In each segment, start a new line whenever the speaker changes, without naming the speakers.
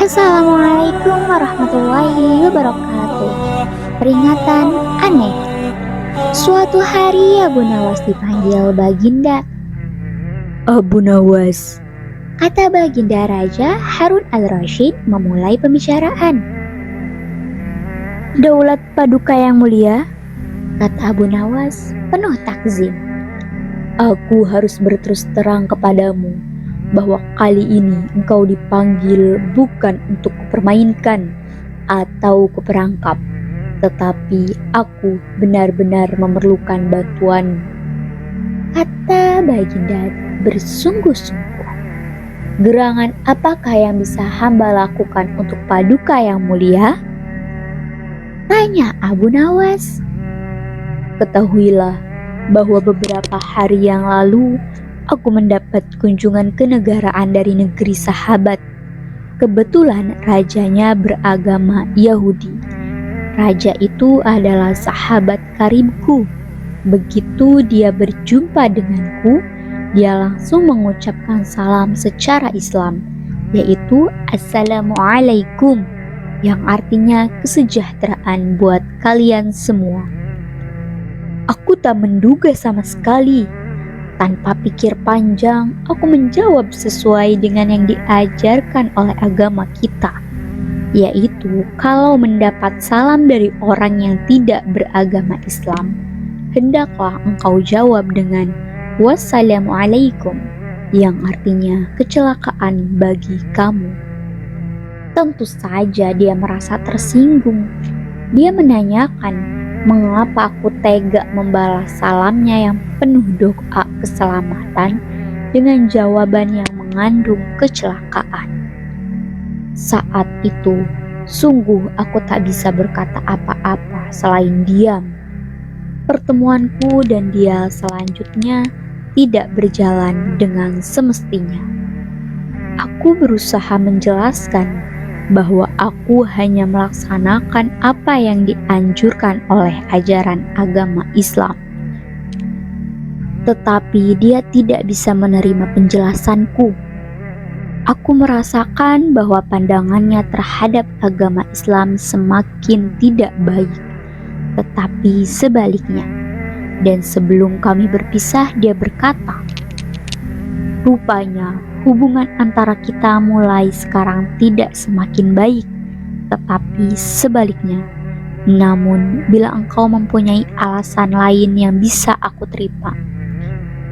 Assalamualaikum warahmatullahi wabarakatuh. Peringatan aneh. Suatu hari Abu Nawas dipanggil Baginda.
Abu Nawas,
Kata Baginda Raja Harun al-Rasyid memulai pembicaraan.
Daulat Paduka yang mulia,
Kata Abu Nawas penuh takzim.
aku harus berterus terang kepadamu bahwa kali ini engkau dipanggil bukan untuk kupermainkan atau kuperangkap, tetapi aku benar-benar memerlukan bantuan.
Kata Baginda bersungguh-sungguh. Gerangan apakah yang bisa hamba lakukan untuk Paduka yang mulia? Tanya Abu Nawas.
Ketahuilah bahwa beberapa hari yang lalu aku mendapat kunjungan kenegaraan dari negeri sahabat. Kebetulan rajanya beragama Yahudi. Raja itu adalah sahabat karibku. Begitu dia berjumpa denganku, dia langsung mengucapkan salam secara Islam, yaitu Assalamualaikum, yang artinya kesejahteraan buat kalian semua. Aku tak menduga sama sekali. Tanpa pikir panjang, aku menjawab sesuai dengan yang diajarkan oleh agama kita, yaitu kalau mendapat salam dari orang yang tidak beragama Islam, hendaklah engkau jawab dengan Wassalamualaikum, yang artinya kecelakaan bagi kamu.
Tentu saja dia merasa tersinggung. Dia menanyakan mengapa aku tega membalas salamnya yang penuh doa keselamatan dengan jawaban yang mengandung kecelakaan. Saat itu, sungguh aku tak bisa berkata apa-apa selain diam. Pertemuanku dan dia selanjutnya tidak berjalan dengan semestinya. Aku berusaha menjelaskan bahwa aku hanya melaksanakan apa yang dianjurkan oleh ajaran agama Islam. Tetapi dia tidak bisa menerima penjelasanku. Aku merasakan bahwa pandangannya terhadap agama Islam semakin tidak baik, tetapi sebaliknya. Dan sebelum kami berpisah, dia berkata, "Rupanya hubungan antara kita mulai sekarang tidak semakin baik, tetapi sebaliknya. Namun, bila engkau mempunyai alasan lain yang bisa aku terima,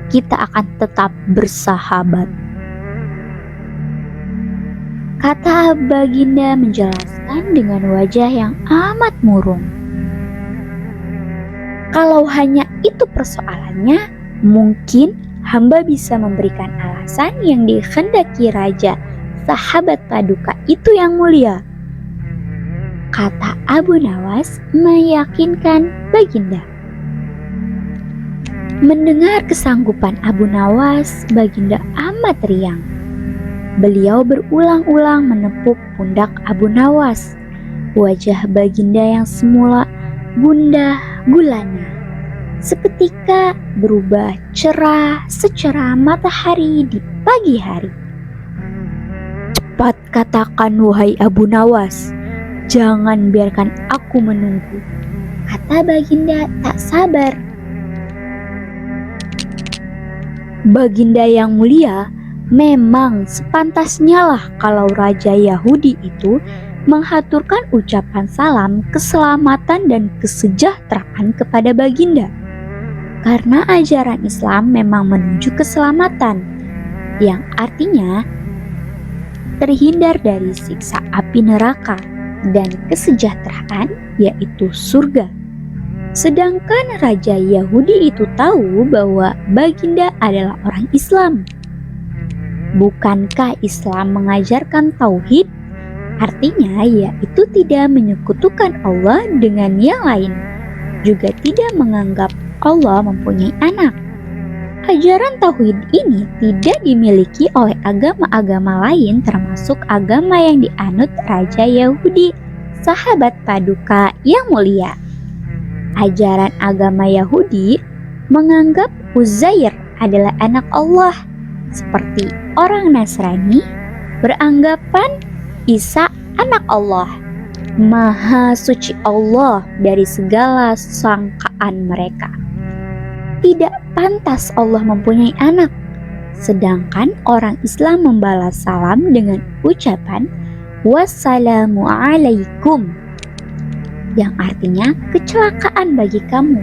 kita akan tetap bersahabat." Kata Baginda menjelaskan dengan wajah yang amat murung. Kalau hanya itu persoalannya, mungkin hamba bisa memberikan alasan yang dikehendaki raja sahabat Paduka itu yang mulia. Kata Abu Nawas meyakinkan Baginda. Mendengar kesanggupan Abu Nawas, Baginda amat riang. Beliau berulang-ulang menepuk pundak Abu Nawas. Wajah Baginda yang semula gundah gulana seketika berubah cerah secerah matahari di pagi hari.
Cepat katakan wahai Abu Nawas, jangan biarkan aku menunggu,
kata Baginda tak sabar.
Baginda yang mulia, memang sepantasnya lah kalau Raja Yahudi itu menghaturkan ucapan salam keselamatan dan kesejahteraan kepada Baginda. Karena ajaran Islam memang menuju keselamatan, yang artinya terhindar dari siksa api neraka, dan kesejahteraan yaitu surga. Sedangkan Raja Yahudi itu tahu bahwa Baginda adalah orang Islam. Bukankah Islam mengajarkan tauhid? Artinya yaitu tidak menyekutukan Allah dengan yang lain, juga tidak menganggap Allah mempunyai anak. Ajaran tauhid ini tidak dimiliki oleh agama-agama lain, termasuk agama yang dianut Raja Yahudi, sahabat Paduka yang mulia. Ajaran agama Yahudi menganggap Uzair adalah anak Allah, seperti orang Nasrani beranggapan
Isa anak Allah. Maha suci Allah dari segala sangkaan mereka. Tidak pantas Allah mempunyai anak. Sedangkan orang Islam membalas salam dengan ucapan wassalamu alaikum, yang artinya kecelakaan bagi kamu.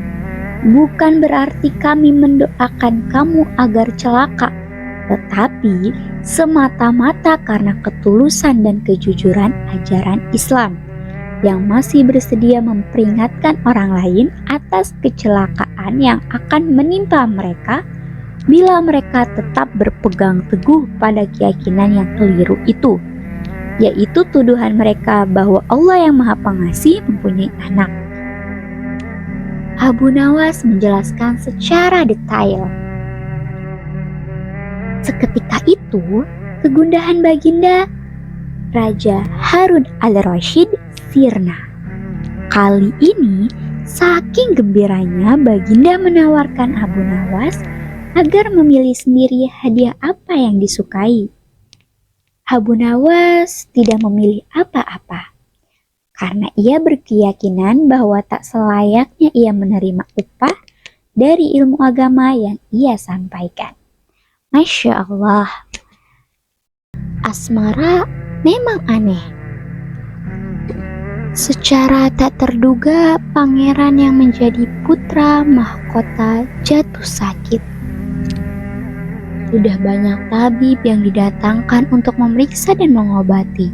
Bukan berarti kami mendoakan kamu agar celaka, tetapi semata-mata karena ketulusan dan kejujuran ajaran Islam yang masih bersedia memperingatkan orang lain atas kecelakaan yang akan menimpa mereka bila mereka tetap berpegang teguh pada keyakinan yang keliru itu, yaitu tuduhan mereka bahwa Allah yang Maha Pengasih mempunyai anak. Abu Nawas menjelaskan secara detail. Seketika itu, kegundahan Baginda Raja Harun al-Rasyid sirna. Kali ini, saking gembiranya Baginda menawarkan Abu Nawas agar memilih sendiri hadiah apa yang disukai. Abu Nawas tidak memilih apa-apa, karena ia berkeyakinan bahwa tak selayaknya ia menerima upah dari ilmu agama yang ia sampaikan. Masya Allah, asmara memang aneh. Secara tak terduga, pangeran yang menjadi putra mahkota jatuh sakit. Sudah banyak tabib yang didatangkan untuk memeriksa dan mengobati,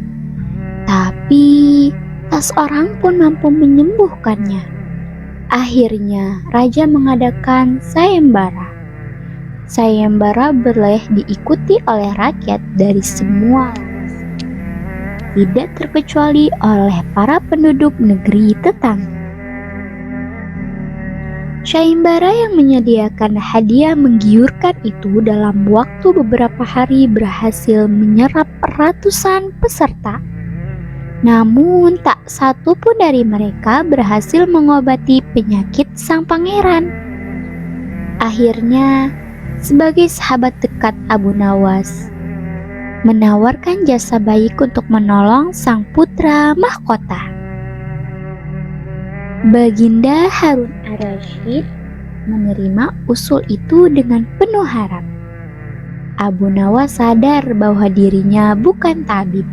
tapi tak seorang pun mampu menyembuhkannya. Akhirnya, raja mengadakan sayembara. Sayembara boleh diikuti oleh rakyat dari semua lapisan, tidak terkecuali oleh para penduduk negeri tetangga. Sayembara yang menyediakan hadiah menggiurkan itu dalam waktu beberapa hari berhasil menyerap ratusan peserta. Namun tak satu pun dari mereka berhasil mengobati penyakit sang pangeran. Akhirnya, sebagai sahabat dekat Abu Nawas, menawarkan jasa baik untuk menolong sang putra mahkota. Baginda Harun al-Rasyid menerima usul itu dengan penuh harap. Abu Nawas sadar bahwa dirinya bukan tabib.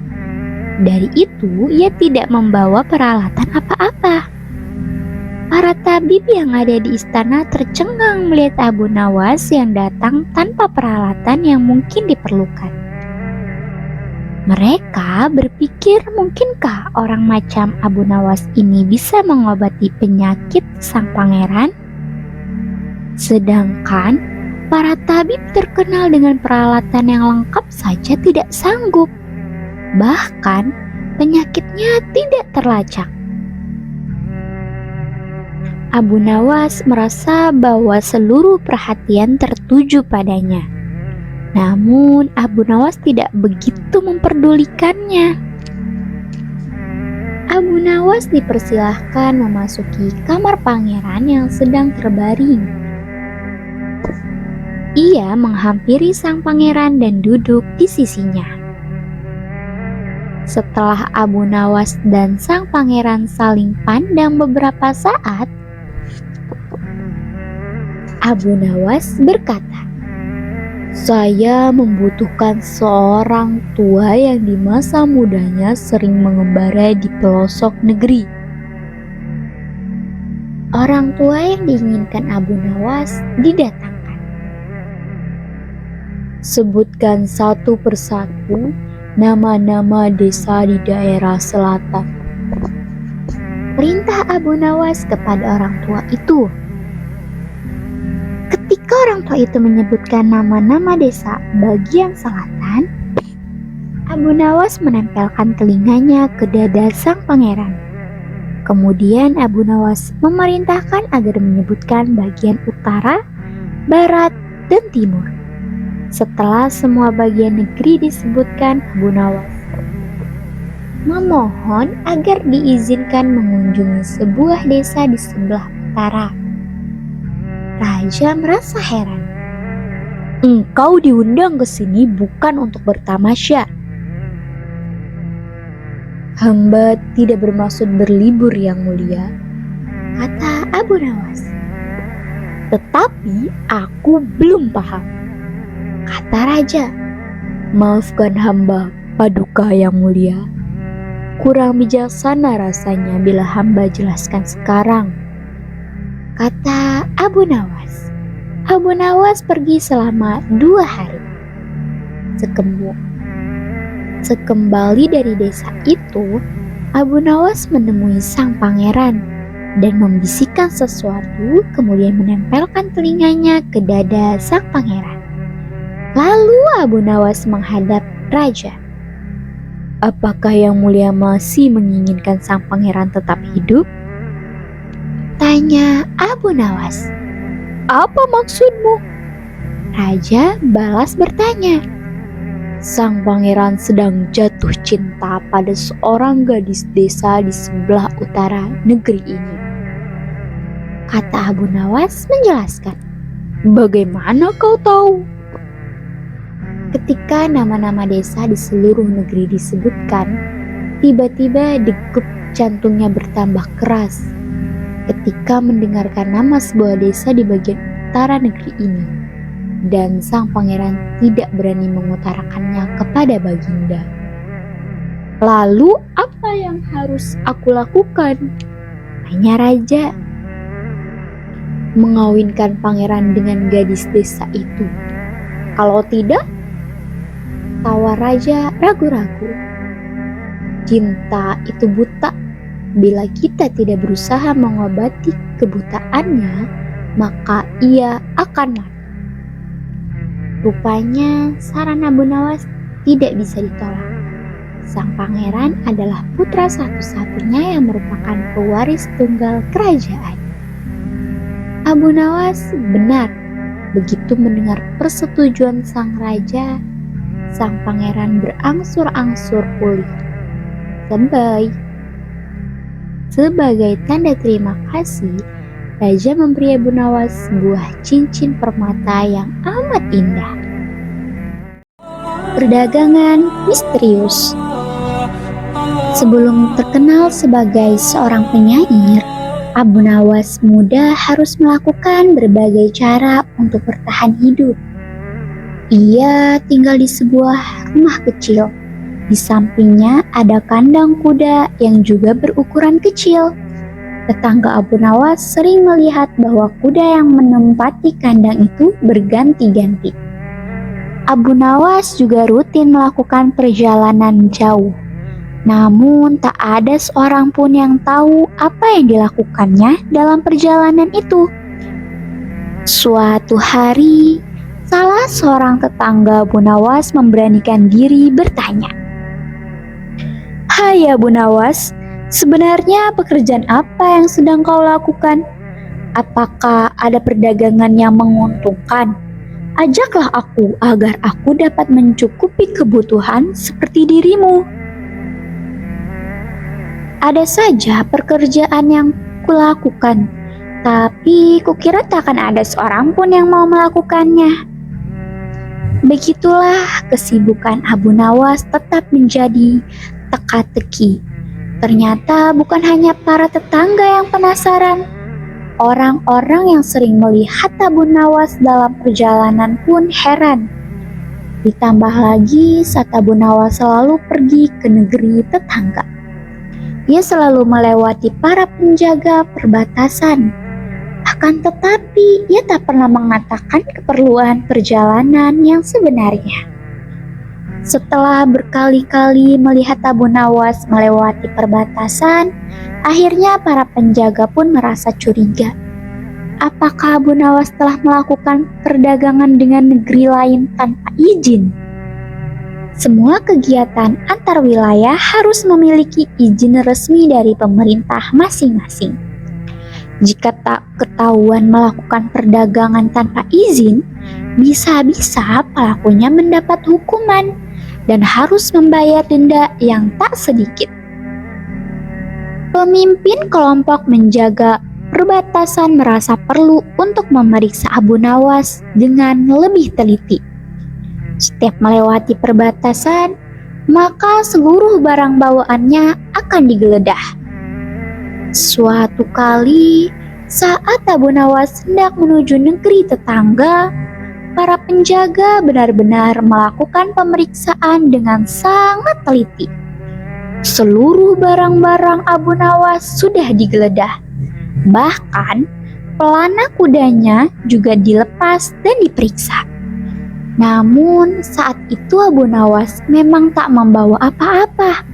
Dari itu, ia tidak membawa peralatan apa-apa. Para tabib yang ada di istana tercengang melihat Abu Nawas yang datang tanpa peralatan yang mungkin diperlukan. Mereka berpikir mungkinkah orang macam Abu Nawas ini bisa mengobati penyakit sang pangeran? Sedangkan para tabib terkenal dengan peralatan yang lengkap saja tidak sanggup. Bahkan penyakitnya tidak terlacak. Abu Nawas merasa bahwa seluruh perhatian tertuju padanya. Namun Abu Nawas tidak begitu memperdulikannya. Abu Nawas dipersilahkan memasuki kamar pangeran yang sedang terbaring. Ia menghampiri sang pangeran dan duduk di sisinya. Setelah Abu Nawas dan sang pangeran saling pandang beberapa saat, Abu Nawas berkata, "Saya membutuhkan seorang tua yang di masa mudanya sering mengembara di pelosok negeri." Orang tua yang diinginkan Abu Nawas didatangkan. "Sebutkan satu persatu nama-nama desa di daerah selatan," perintah Abu Nawas kepada orang tua itu. Ketika orang tua itu menyebutkan nama-nama desa bagian selatan, Abu Nawas menempelkan telinganya ke dada sang pangeran. Kemudian Abu Nawas memerintahkan agar menyebutkan bagian utara, barat, dan timur. Setelah semua bagian negeri disebutkan, Abu Nawas memohon agar diizinkan mengunjungi sebuah desa di sebelah utara. Raja merasa heran. "Engkau diundang ke sini bukan untuk bertamasya. Hamba tidak bermaksud berlibur yang mulia, kata Abu Nawas. Tetapi aku belum paham, kata raja. Maafkan hamba, Paduka yang mulia. Kurang bijaksana rasanya bila hamba jelaskan sekarang, kata Abu Nawas. Abu Nawas pergi selama 2 hari. Sekembali dari desa itu, Abu Nawas menemui sang pangeran dan membisikkan sesuatu, kemudian menempelkan telinganya ke dada sang pangeran. Lalu Abu Nawas menghadap raja. Apakah yang mulia masih menginginkan sang pangeran tetap hidup? Tanya Abu Nawas. Apa maksudmu? Raja balas bertanya. Sang pangeran sedang jatuh cinta pada seorang gadis desa di sebelah utara negeri ini, kata Abu Nawas menjelaskan. Bagaimana kau tahu? Ketika nama-nama desa di seluruh negeri disebutkan, tiba-tiba degup jantungnya bertambah keras ketika mendengarkan nama sebuah desa di bagian utara negeri ini. Dan sang pangeran tidak berani mengutarakannya kepada Baginda. Lalu apa yang harus aku lakukan? Tanya raja. Mengawinkan pangeran dengan gadis desa itu. Kalau tidak, tawar raja ragu-ragu. Cinta itu buta. Bila kita tidak berusaha mengobati kebutaannya, maka ia akan mati. Rupanya saran Abu Nawas tidak bisa ditolak. Sang pangeran adalah putra satu-satunya yang merupakan pewaris tunggal kerajaan. Abu Nawas benar. Begitu mendengar persetujuan sang raja, sang pangeran berangsur-angsur pulih. Sebagai tanda terima kasih, raja memberi Abu Nawas sebuah cincin permata yang amat indah. Perdagangan misterius. Sebelum terkenal sebagai seorang penyair, Abu Nawas muda harus melakukan berbagai cara untuk bertahan hidup. Ia tinggal di sebuah rumah kecil. Di sampingnya ada kandang kuda yang juga berukuran kecil. Tetangga Abu Nawas sering melihat bahwa kuda yang menempati kandang itu berganti-ganti. Abu Nawas juga rutin melakukan perjalanan jauh. Namun tak ada seorang pun yang tahu apa yang dilakukannya dalam perjalanan itu. Suatu hari, salah seorang tetangga Abu Nawas memberanikan diri bertanya. Hai Abu Nawas, sebenarnya pekerjaan apa yang sedang kau lakukan? Apakah ada perdagangan yang menguntungkan? Ajaklah aku agar aku dapat mencukupi kebutuhan seperti dirimu. Ada saja pekerjaan yang kulakukan, tapi kukira tak akan ada seorang pun yang mau melakukannya. Begitulah kesibukan Abu Nawas tetap menjadi teka-teki. Ternyata bukan hanya para tetangga yang penasaran. Orang-orang yang sering melihat Abu Nawas dalam perjalanan pun heran. Ditambah lagi saat Abu Nawas selalu pergi ke negeri tetangga. Ia selalu melewati para penjaga perbatasan. Akan tetapi ia tak pernah mengatakan keperluan perjalanan yang sebenarnya. Setelah berkali-kali melihat Abu Nawas melewati perbatasan, akhirnya para penjaga pun merasa curiga. Apakah Abu Nawas telah melakukan perdagangan dengan negeri lain tanpa izin? Semua kegiatan antar wilayah harus memiliki izin resmi dari pemerintah masing-masing. Jika tak ketahuan melakukan perdagangan tanpa izin, bisa-bisa pelakunya mendapat hukuman dan harus membayar denda yang tak sedikit. Pemimpin kelompok menjaga perbatasan merasa perlu untuk memeriksa Abu Nawas dengan lebih teliti. Setiap melewati perbatasan, maka seluruh barang bawaannya akan digeledah. Suatu kali, saat Abu Nawas hendak menuju negeri tetangga, para penjaga benar-benar melakukan pemeriksaan dengan sangat teliti. Seluruh barang-barang Abu Nawas sudah digeledah. Bahkan, pelana kudanya juga dilepas dan diperiksa. Namun, saat itu Abu Nawas memang tak membawa apa-apa.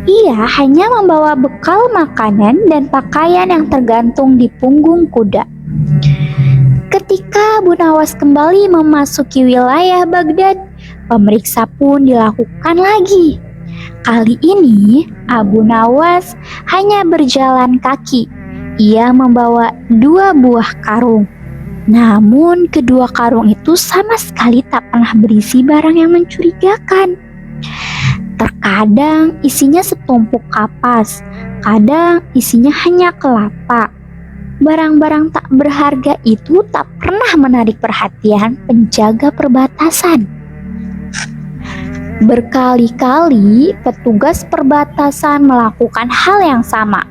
Ia hanya membawa bekal makanan dan pakaian yang tergantung di punggung kuda. Ketika Abu Nawas kembali memasuki wilayah Baghdad, pemeriksa pun dilakukan lagi. Kali ini, Abu Nawas hanya berjalan kaki. Ia membawa 2 buah karung. Namun, kedua karung itu sama sekali tak pernah berisi barang yang mencurigakan. Terkadang isinya setumpuk kapas, kadang isinya hanya kelapa. Barang-barang tak berharga itu tak pernah menarik perhatian penjaga perbatasan. Berkali-kali petugas perbatasan melakukan hal yang sama.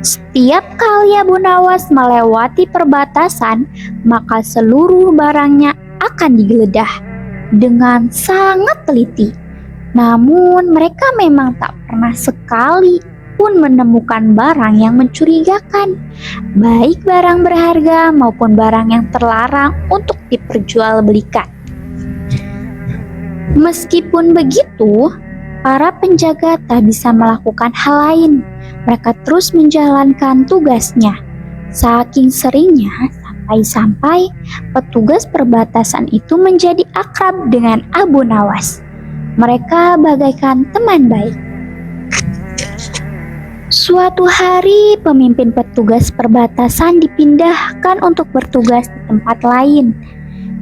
Setiap kali Abu Nawas melewati perbatasan, maka seluruh barangnya akan digeledah dengan sangat teliti. Namun mereka memang tak pernah sekali pun menemukan barang yang mencurigakan, baik barang berharga maupun barang yang terlarang untuk diperjualbelikan. Meskipun begitu, para penjaga tak bisa melakukan hal lain. Mereka terus menjalankan tugasnya. Saking seringnya, sampai-sampai petugas perbatasan itu menjadi akrab dengan Abu Nawas. Mereka bagaikan teman baik. Suatu hari, pemimpin petugas perbatasan dipindahkan untuk bertugas di tempat lain.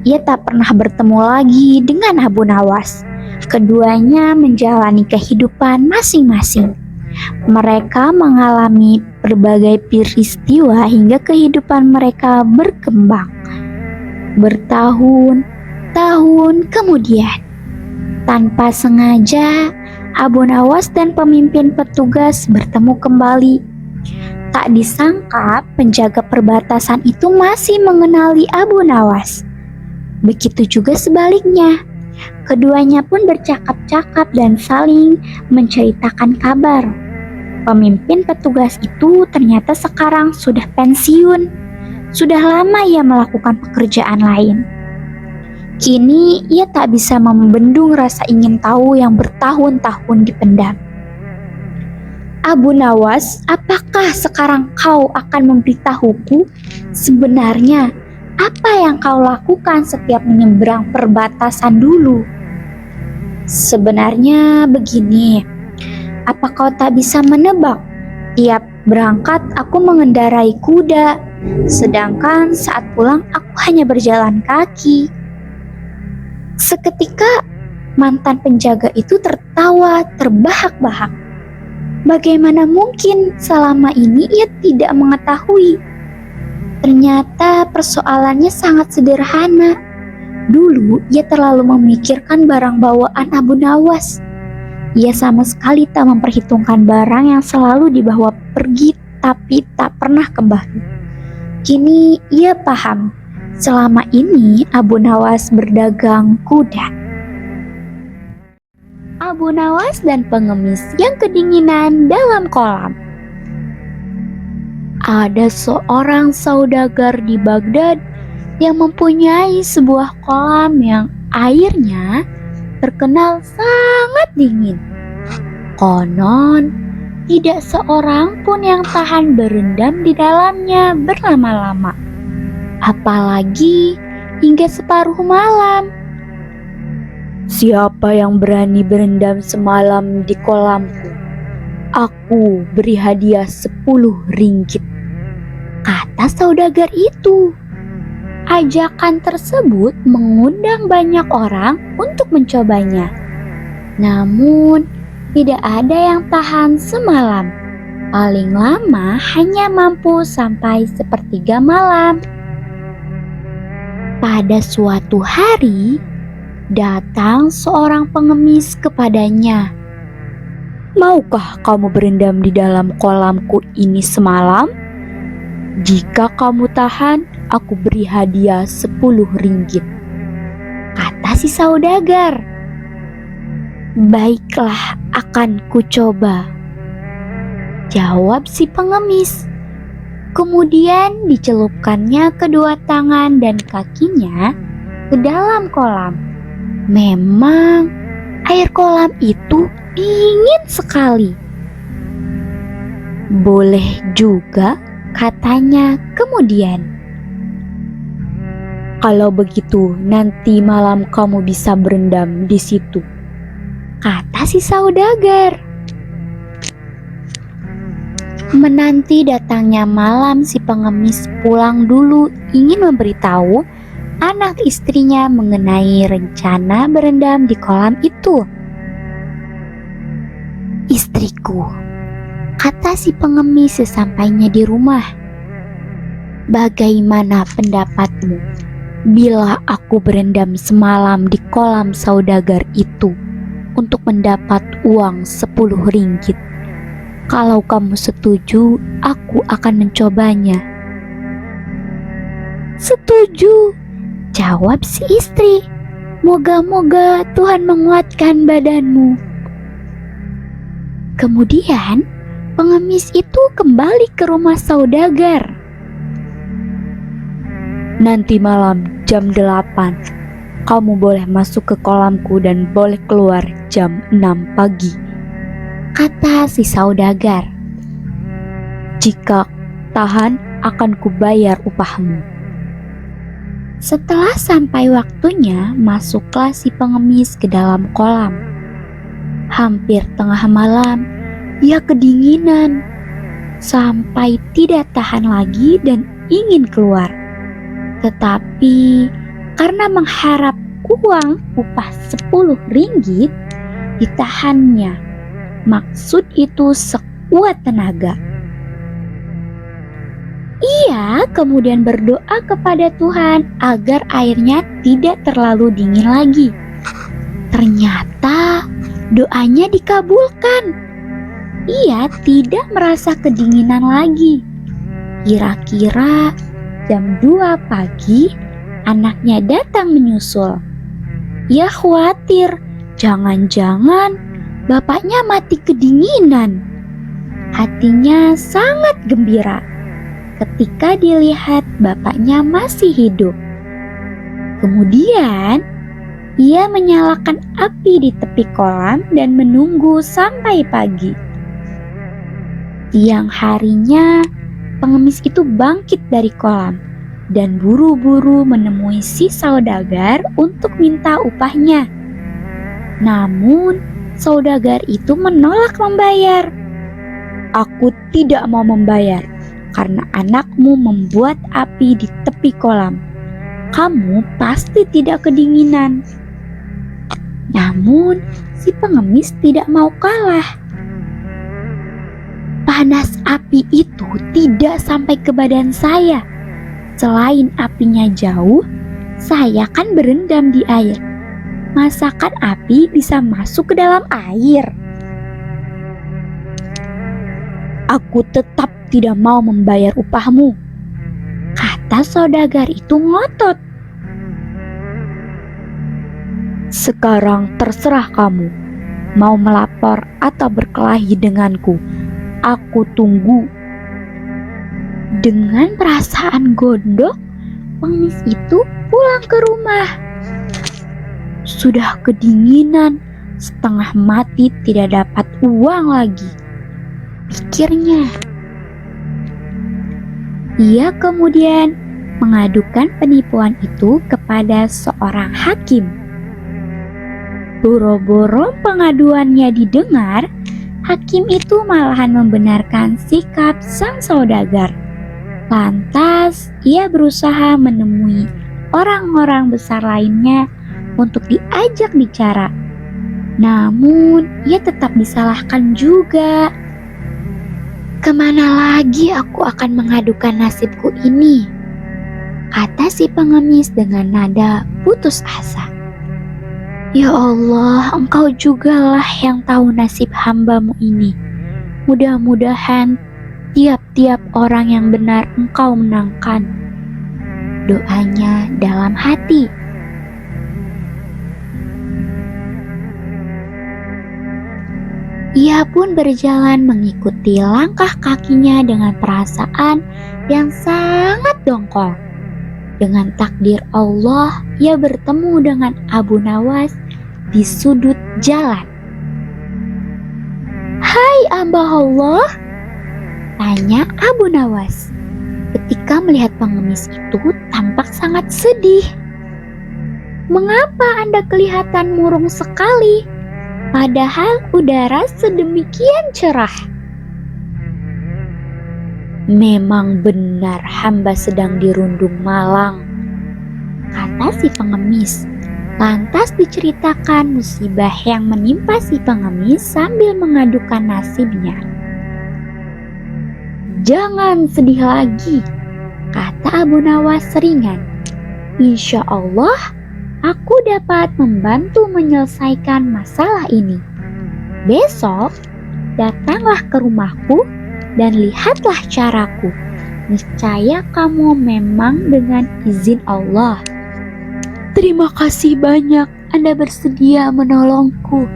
Ia tak pernah bertemu lagi dengan Abu Nawas. Keduanya menjalani kehidupan masing-masing. Mereka mengalami berbagai peristiwa hingga kehidupan mereka berkembang. Bertahun-tahun kemudian, tanpa sengaja, Abu Nawas dan pemimpin petugas bertemu kembali. Tak disangka, penjaga perbatasan itu masih mengenali Abu Nawas. Begitu juga sebaliknya. Keduanya pun bercakap-cakap dan saling menceritakan kabar. Pemimpin petugas itu ternyata sekarang sudah pensiun. Sudah lama ia melakukan pekerjaan lain. Kini ia tak bisa membendung rasa ingin tahu yang bertahun-tahun dipendam. Abu Nawas, apakah sekarang kau akan memberitahuku sebenarnya apa yang kau lakukan setiap menyeberang perbatasan dulu? Sebenarnya begini, apa kau tak bisa menebak? Tiap berangkat aku mengendarai kuda, sedangkan saat pulang aku hanya berjalan kaki. Seketika mantan penjaga itu tertawa terbahak-bahak. Bagaimana mungkin selama ini ia tidak mengetahui? Ternyata persoalannya sangat sederhana. Dulu ia terlalu memikirkan barang bawaan Abu Nawas. Ia sama sekali tak memperhitungkan barang yang selalu dibawa pergi tapi tak pernah kembali. Kini ia paham, selama ini Abu Nawas berdagang kuda. Abu Nawas dan pengemis yang kedinginan dalam kolam. Ada seorang saudagar di Baghdad yang mempunyai sebuah kolam yang airnya terkenal sangat dingin. Konon, tidak seorang pun yang tahan berendam di dalamnya berlama-lama, apalagi hingga separuh malam. Siapa yang berani berendam semalam di kolamku, aku beri hadiah 10 ringgit, kata saudagar itu. Ajakan tersebut mengundang banyak orang untuk mencobanya. Namun, tidak ada yang tahan semalam. Paling lama hanya mampu sampai sepertiga malam. Pada suatu hari, datang seorang pengemis kepadanya. Maukah kamu berendam di dalam kolamku ini semalam? Jika kamu tahan, aku beri hadiah 10 ringgit, kata si saudagar. Baiklah, akan ku coba, jawab si pengemis. Kemudian dicelupkannya kedua tangan dan kakinya ke dalam kolam. Memang air kolam itu dingin sekali. Boleh juga, katanya kemudian. Kalau begitu, nanti malam kamu bisa berendam di situ, kata si saudagar. Menanti datangnya malam, si pengemis pulang dulu ingin memberitahu anak istrinya mengenai rencana berendam di kolam itu. Istriku, kata si pengemis sesampainya di rumah, bagaimana pendapatmu bila aku berendam semalam di kolam saudagar itu untuk mendapat uang 10 ringgit? Kalau kamu setuju, aku akan mencobanya. Setuju, jawab si istri. Moga-moga Tuhan menguatkan badanmu. Kemudian pengemis itu kembali ke rumah saudagar. Nanti malam jam 8 kamu boleh masuk ke kolamku dan boleh keluar jam 6 pagi, kata si saudagar. Jika tahan, akan kubayar upahmu. Setelah sampai waktunya, masuklah si pengemis ke dalam kolam. Hampir tengah malam, ia kedinginan sampai tidak tahan lagi dan ingin keluar. Tetapi karena mengharap uang upah 10 ringgit, ditahannya. Maksud itu sekuat tenaga. Ia kemudian berdoa kepada Tuhan agar airnya tidak terlalu dingin lagi. Ternyata doanya dikabulkan. Ia tidak merasa kedinginan lagi. Kira-kira jam 2 pagi, anaknya datang menyusul. Ia khawatir, jangan-jangan bapaknya mati kedinginan. Hatinya sangat gembira ketika dilihat bapaknya masih hidup. Kemudian ia menyalakan api di tepi kolam dan menunggu sampai pagi. Siang harinya, pengemis itu bangkit dari kolam dan buru-buru menemui si saudagar untuk minta upahnya. Namun, saudagar itu menolak membayar. Aku tidak mau membayar karena anakmu membuat api di tepi kolam. Kamu pasti tidak kedinginan. Namun, si pengemis tidak mau kalah. Panas api itu tidak sampai ke badan saya. Selain apinya jauh, saya kan berendam di air. Masakan api bisa masuk ke dalam air? Aku tetap tidak mau membayar upahmu, kata saudagar itu ngotot. Sekarang terserah kamu, mau melapor atau berkelahi denganku. Aku tunggu. Dengan perasaan gondok, pengemis itu pulang ke rumah. Sudah kedinginan, setengah mati, tidak dapat uang lagi, pikirnya. Ia kemudian mengadukan penipuan itu kepada seorang hakim. Boro-boro pengaduannya didengar, hakim itu malahan membenarkan sikap sang saudagar. Lantas ia berusaha menemui orang-orang besar lainnya untuk diajak bicara. Namun ia tetap disalahkan juga. Kemana lagi aku akan mengadukan nasibku ini? Kata si pengemis dengan nada putus asa. Ya Allah, Engkau jugalah yang tahu nasib hamba-Mu ini. Mudah-mudahan tiap-tiap orang yang benar Engkau menangkan. Doanya dalam hati. Ia pun berjalan mengikuti langkah kakinya dengan perasaan yang sangat dongkol. Dengan takdir Allah, ia bertemu dengan Abu Nawas di sudut jalan. "Hai hamba Allah," tanya Abu Nawas ketika melihat pengemis itu tampak sangat sedih. "Mengapa Anda kelihatan murung sekali? Padahal udara sedemikian cerah." "Memang benar hamba sedang dirundung malang," kata si pengemis. Lantas diceritakan musibah yang menimpa si pengemis sambil mengadukan nasibnya. "Jangan sedih lagi," kata Abu Nawas ringan. "Insya Allah aku dapat membantu menyelesaikan masalah ini. Besok datanglah ke rumahku dan lihatlah caraku. Niscaya kamu memang dengan izin Allah." "Terima kasih banyak, Anda bersedia menolongku,"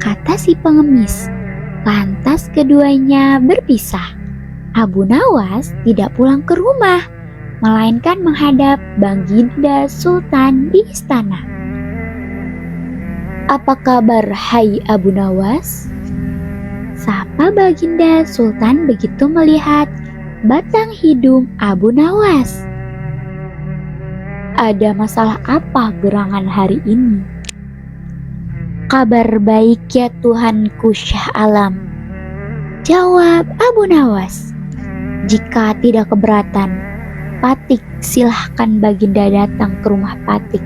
kata si pengemis. Lantas keduanya berpisah. Abu Nawas tidak pulang ke rumah, melainkan menghadap Baginda Sultan di istana. "Apa kabar, hai Abu Nawas?" sapa Baginda Sultan begitu melihat batang hidung Abu Nawas. "Ada masalah apa gerangan hari ini?" "Kabar baik ya Tuhanku Syah Alam," jawab Abu Nawas. "Jika tidak keberatan, Patik silahkan Baginda datang ke rumah Patik,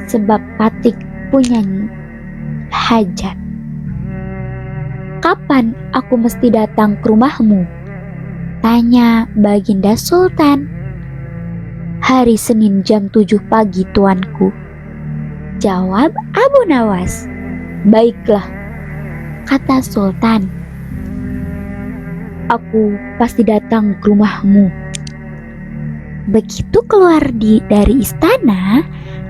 sebab Patik punya hajat." "Kapan aku mesti datang ke rumahmu?" tanya Baginda Sultan. "Hari Senin jam 7 pagi tuanku," jawab Abu Nawas. "Baiklah," kata Sultan. "Aku pasti datang ke rumahmu." Begitu keluar dari istana,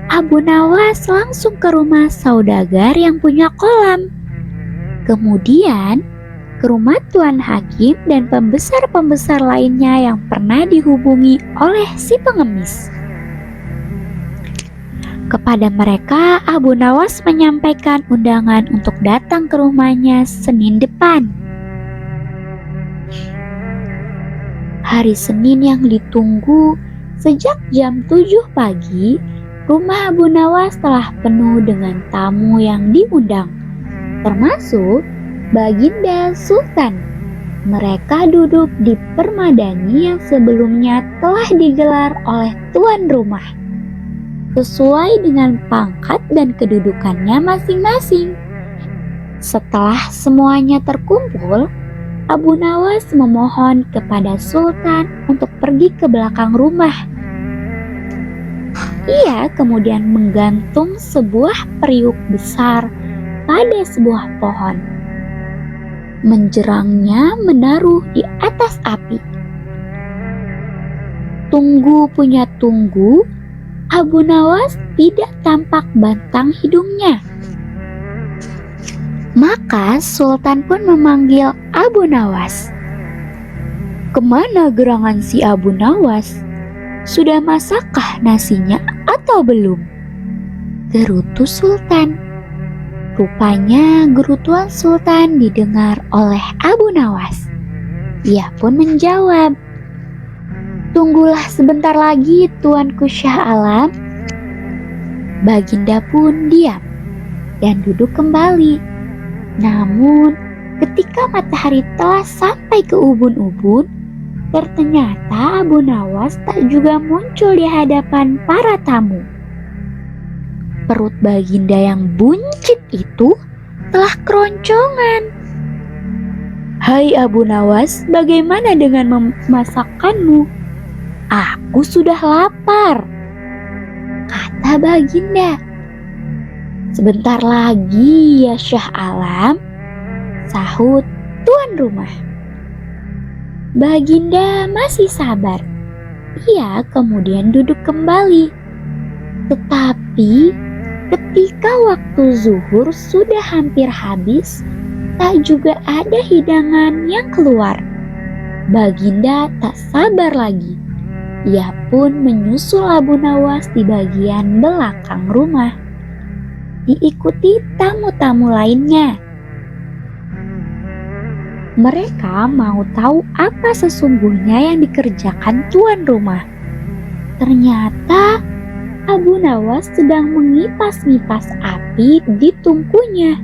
Abu Nawas langsung ke rumah saudagar yang punya kolam. Kemudian ke rumah Tuan Hakim dan pembesar-pembesar lainnya yang pernah dihubungi oleh si pengemis. Kepada mereka, Abu Nawas menyampaikan undangan untuk datang ke rumahnya Senin depan. Hari Senin yang ditunggu sejak jam 7 pagi, rumah Abu Nawas telah penuh dengan tamu yang diundang, termasuk Baginda Sultan. Mereka duduk di permadani yang sebelumnya telah digelar oleh tuan rumah, sesuai dengan pangkat dan kedudukannya masing-masing. Setelah semuanya terkumpul, Abu Nawas memohon kepada Sultan untuk pergi ke belakang rumah. Ia kemudian menggantung sebuah periuk besar pada sebuah pohon. Menjerangnya menaruh di atas api. Tunggu punya tunggu, Abu Nawas tidak tampak batang hidungnya. Maka Sultan pun memanggil Abu Nawas. "Kemana gerangan si Abu Nawas? Sudah masakkah nasinya atau belum?" gerutu Sultan. Rupanya gerutuan Sultan didengar oleh Abu Nawas. Ia pun menjawab, "Tunggulah sebentar lagi tuanku Syah Alam." Baginda pun diam dan duduk kembali. Namun ketika matahari telah sampai ke ubun-ubun, ternyata Abu Nawas tak juga muncul di hadapan para tamu. Perut Baginda yang buncit itu telah keroncongan. "Hai Abu Nawas, bagaimana dengan masakanmu?" "Aku sudah lapar," kata Baginda. Sebentar lagi ya Syah Alam, sahut tuan rumah. Baginda masih sabar. Ia kemudian duduk kembali. Tetapi ketika waktu zuhur sudah hampir habis, tak juga ada hidangan yang keluar. Baginda tak sabar lagi. Ia pun menyusul Abu Nawas di bagian belakang rumah, diikuti tamu-tamu lainnya. Mereka mau tahu apa sesungguhnya yang dikerjakan tuan rumah. Ternyata Abu Nawas sedang mengipas-ngipas api di tungkunya.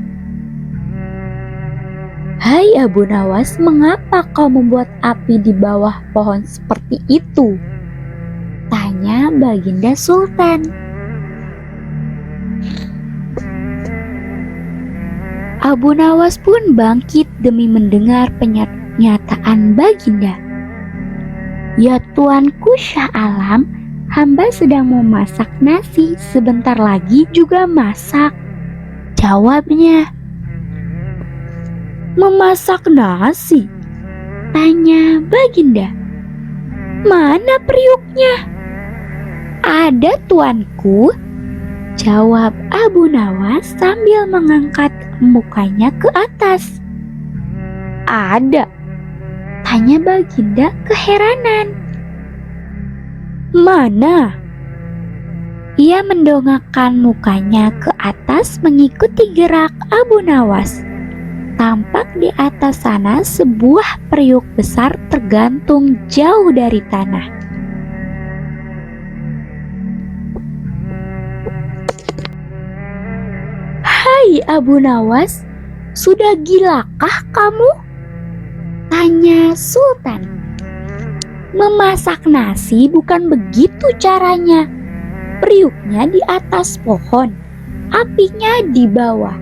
"Hai Abu Nawas, mengapa kau membuat api di bawah pohon seperti itu?" tanya Baginda Sultan. Abu Nawas pun bangkit demi mendengar pernyataan Baginda. "Ya tuanku Syah Alam, hamba sedang memasak nasi, sebentar lagi juga masak," jawabnya. "Memasak nasi?" tanya Baginda. "Mana periuknya?" "Ada tuanku," jawab Abu Nawas sambil mengangkat mukanya ke atas. "Ada?" tanya Baginda keheranan. "Mana?" Ia mendongakkan mukanya ke atas mengikuti gerak Abu Nawas. Tampak di atas sana sebuah periuk besar tergantung jauh dari tanah. "Hai Abu Nawas, sudah gilakah kamu?" tanya Sultan. "Memasak nasi bukan begitu caranya. Periuknya di atas pohon, apinya di bawah.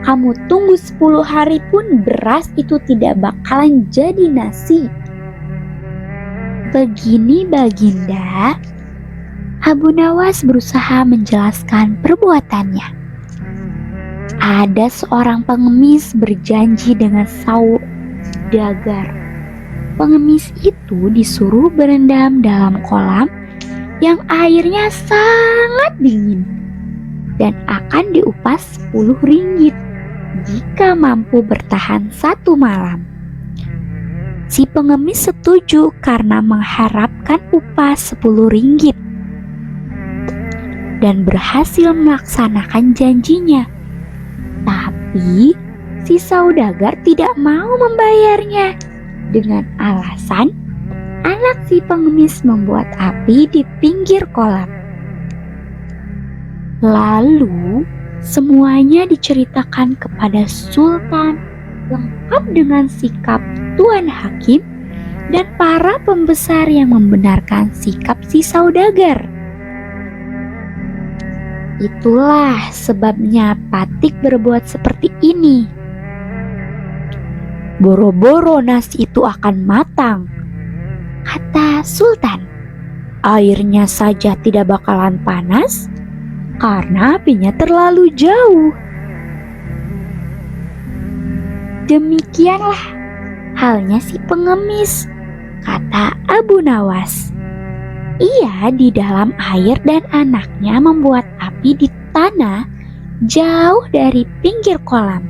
Kamu tunggu 10 hari pun beras itu tidak bakalan jadi nasi." "Begini Baginda," Abu Nawas berusaha menjelaskan perbuatannya. "Ada seorang pengemis berjanji dengan saudagar. Pengemis itu disuruh berendam dalam kolam yang airnya sangat dingin dan akan diupah 10 ringgit jika mampu bertahan 1 malam. Si pengemis setuju karena mengharapkan upah 10 ringgit dan berhasil melaksanakan janjinya. Tapi si saudagar tidak mau membayarnya dengan alasan anak si pengemis membuat api di pinggir kolam. Lalu semuanya diceritakan kepada Sultan, lengkap dengan sikap Tuan Hakim dan para pembesar yang membenarkan sikap si saudagar. "Itulah sebabnya Patik berbuat seperti ini. Boro-boro nasi itu akan matang," kata Sultan. "Airnya saja tidak bakalan panas karena apinya terlalu jauh." "Demikianlah halnya si pengemis," kata Abu Nawas. "Ia di dalam air dan anaknya membuat api di tanah jauh dari pinggir kolam.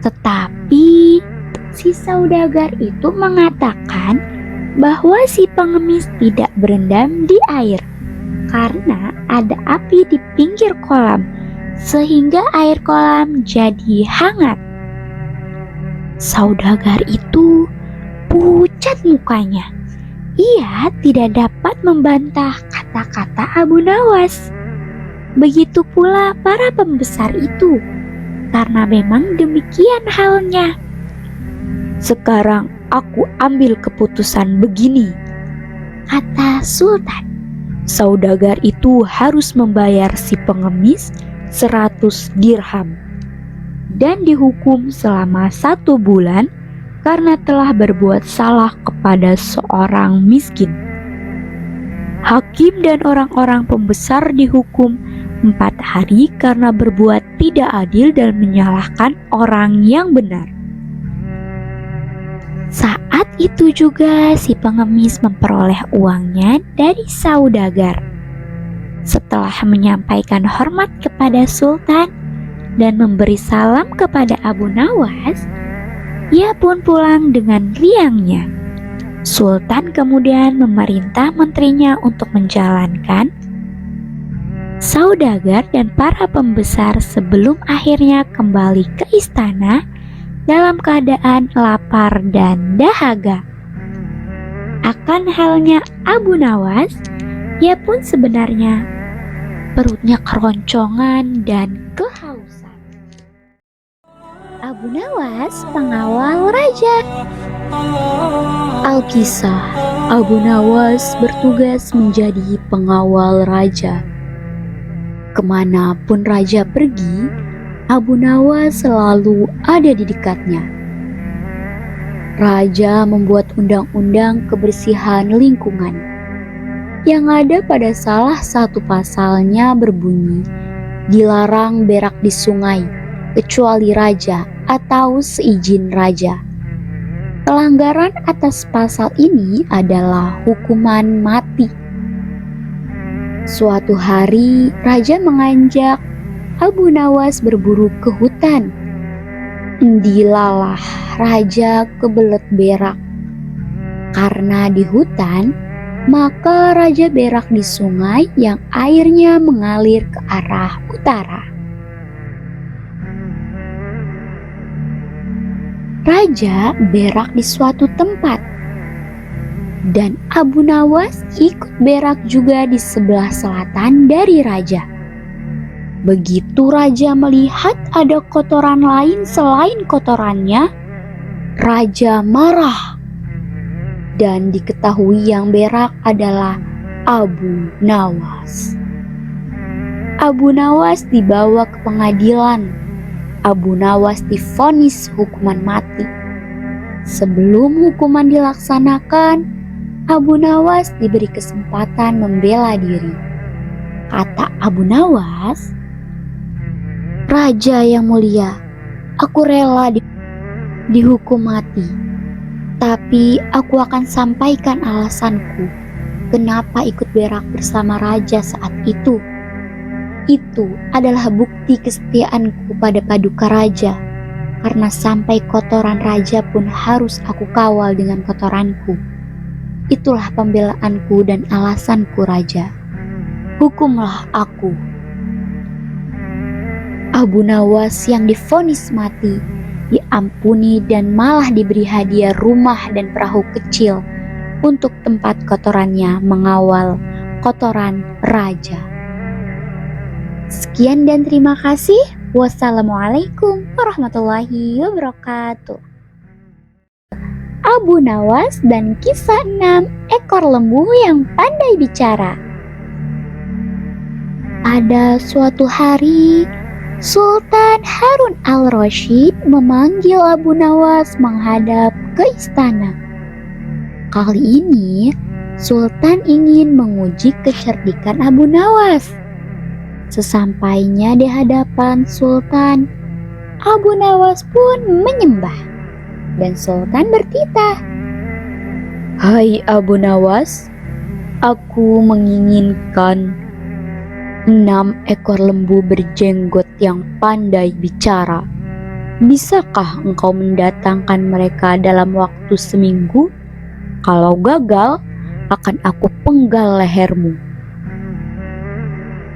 Tetapi si saudagar itu mengatakan bahwa si pengemis tidak berendam di air karena ada api di pinggir kolam, sehingga air kolam jadi hangat." Saudagar itu pucat mukanya. Ia tidak dapat membantah kata-kata Abu Nawas. Begitu pula para pembesar itu, karena memang demikian halnya. "Sekarang aku ambil keputusan begini," kata Sultan. "Saudagar itu harus membayar si pengemis 100 dirham dan dihukum selama 1 bulan karena telah berbuat salah kepada seorang miskin. Hakim dan orang-orang pembesar dihukum 4 hari karena berbuat tidak adil dan menyalahkan orang yang benar. Saat itu juga si pengemis memperoleh uangnya dari saudagar. Setelah menyampaikan hormat kepada Sultan dan memberi salam kepada Abu Nawas, ia pun pulang dengan riangnya. Sultan kemudian memerintah menterinya untuk menjalankan saudagar dan para pembesar sebelum akhirnya kembali ke istana dalam keadaan lapar dan dahaga. Akan halnya Abu Nawas, ia pun sebenarnya perutnya keroncongan dan kehausan. Abu Nawas, pengawal raja. Alkisah, Abu Nawas bertugas menjadi pengawal raja. Kemanapun raja pergi, Abu Nawas selalu ada di dekatnya. Raja membuat undang-undang kebersihan lingkungan. Yang ada pada salah satu pasalnya berbunyi, dilarang berak di sungai, kecuali raja atau seizin raja. Pelanggaran atas pasal ini adalah hukuman mati. Suatu hari, raja mengajak Abu Nawas berburu ke hutan. Dilalah raja kebelet berak. Karena di hutan, maka raja berak di sungai yang airnya mengalir ke arah utara. Raja berak di suatu tempat, dan Abu Nawas ikut berak juga di sebelah selatan dari raja. Begitu raja melihat ada kotoran lain selain kotorannya, raja marah. Dan diketahui yang berak adalah Abu Nawas. Abu Nawas dibawa ke pengadilan. Abu Nawas divonis hukuman mati. Sebelum hukuman dilaksanakan, Abu Nawas diberi kesempatan membela diri. Kata Abu Nawas, "Raja yang mulia, aku rela dihukum mati. Tapi aku akan sampaikan alasanku kenapa ikut berak bersama raja saat itu. Itu adalah bukti kesetiaanku pada paduka raja, karena sampai kotoran raja pun harus aku kawal dengan kotoranku. Itulah pembelaanku dan alasanku, raja. Hukumlah aku." Abu Nawas yang divonis mati diampuni dan malah diberi hadiah rumah dan perahu kecil untuk tempat kotorannya mengawal kotoran raja. Sekian dan terima kasih. Wassalamualaikum warahmatullahi wabarakatuh. Abu Nawas dan kisah 6 ekor lembu yang pandai bicara. Ada suatu hari, Sultan Harun al-Rasyid memanggil Abu Nawas menghadap ke istana. Kali ini, Sultan ingin menguji kecerdikan Abu Nawas. Sesampainya di hadapan Sultan, Abu Nawas pun menyembah. Dan Sultan bertitah, "Hai Abu Nawas, aku menginginkan 6 ekor lembu berjenggot yang pandai bicara. Bisakah engkau mendatangkan mereka dalam waktu seminggu? Kalau gagal, akan aku penggal lehermu."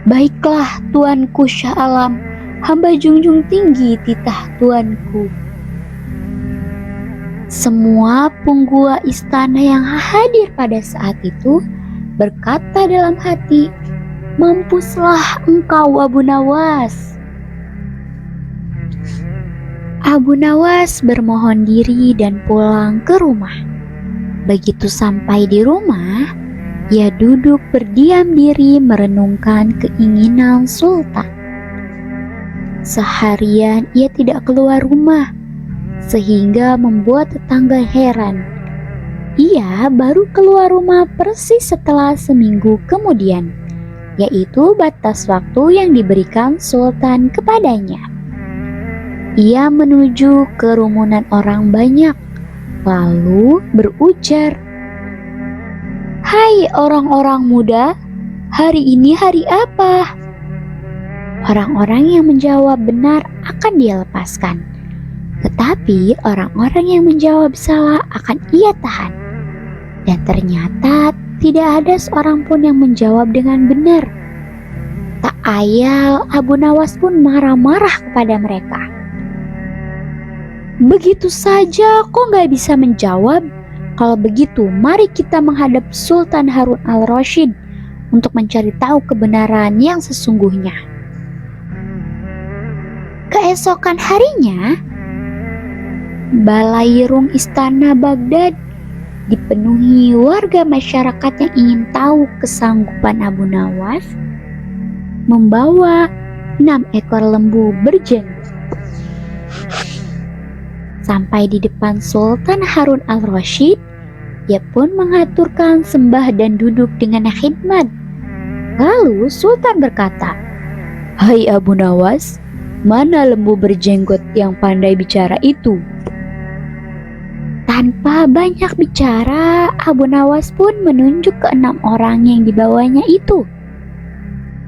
"Baiklah tuanku Syah Alam, hamba junjung tinggi titah tuanku." Semua pengguna istana yang hadir pada saat itu berkata dalam hati, "Mampuslah engkau Abu Nawas." Abu Nawas bermohon diri dan pulang ke rumah. Begitu sampai di rumah, ia duduk berdiam diri merenungkan keinginan Sultan. Seharian ia tidak keluar rumah, sehingga membuat tetangga heran. Ia baru keluar rumah persis setelah seminggu kemudian, yaitu batas waktu yang diberikan sultan kepadanya. Ia menuju kerumunan orang banyak, lalu berujar, "Hai orang-orang muda, hari ini hari apa?" Orang-orang yang menjawab benar akan dia lepaskan, tetapi orang-orang yang menjawab salah akan ia tahan. Dan ternyata tidak ada seorang pun yang menjawab dengan benar. Tak ayal, Abu Nawas pun marah-marah kepada mereka. "Begitu saja kok gak bisa menjawab? Kalau begitu, mari kita menghadap Sultan Harun al-Rasyid untuk mencari tahu kebenaran yang sesungguhnya." Keesokan harinya, balairung istana Baghdad dipenuhi warga masyarakat yang ingin tahu kesanggupan Abu Nawas membawa 6 ekor lembu berjenggot. Sampai di depan Sultan Harun al-Rasyid, ia pun mengaturkan sembah dan duduk dengan khidmat. Lalu Sultan berkata, "Hai Abu Nawas, mana lembu berjenggot yang pandai bicara itu?" Tanpa banyak bicara, Abu Nawas pun menunjuk ke 6 orang yang dibawanya itu.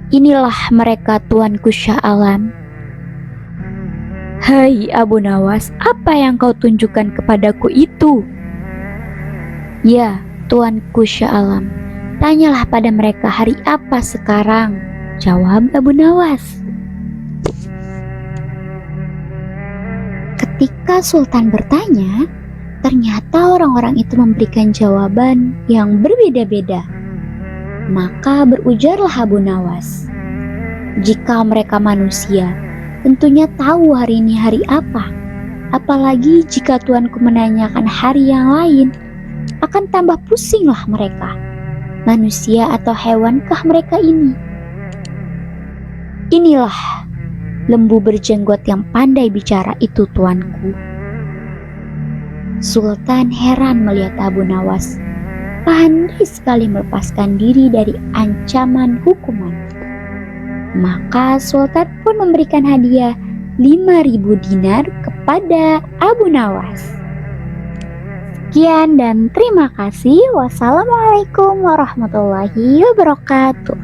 "Inilah mereka tuanku Shah Alam." "Hai Abu Nawas, apa yang kau tunjukkan kepadaku itu?" "Ya, tuanku Shah Alam, tanyalah pada mereka hari apa sekarang," jawab Abu Nawas. Ketika Sultan bertanya, ternyata orang-orang itu memberikan jawaban yang berbeda-beda. Maka berujarlah Abu Nawas, "Jika mereka manusia, tentunya tahu hari ini hari apa. Apalagi jika tuanku menanyakan hari yang lain, akan tambah pusinglah mereka. Manusia atau hewankah mereka ini? Inilah lembu berjenggot yang pandai bicara itu, tuanku." Sultan heran melihat Abu Nawas pandai sekali melepaskan diri dari ancaman hukuman. Maka Sultan pun memberikan hadiah 5.000 dinar kepada Abu Nawas. Sekian dan terima kasih. Wassalamualaikum warahmatullahi wabarakatuh.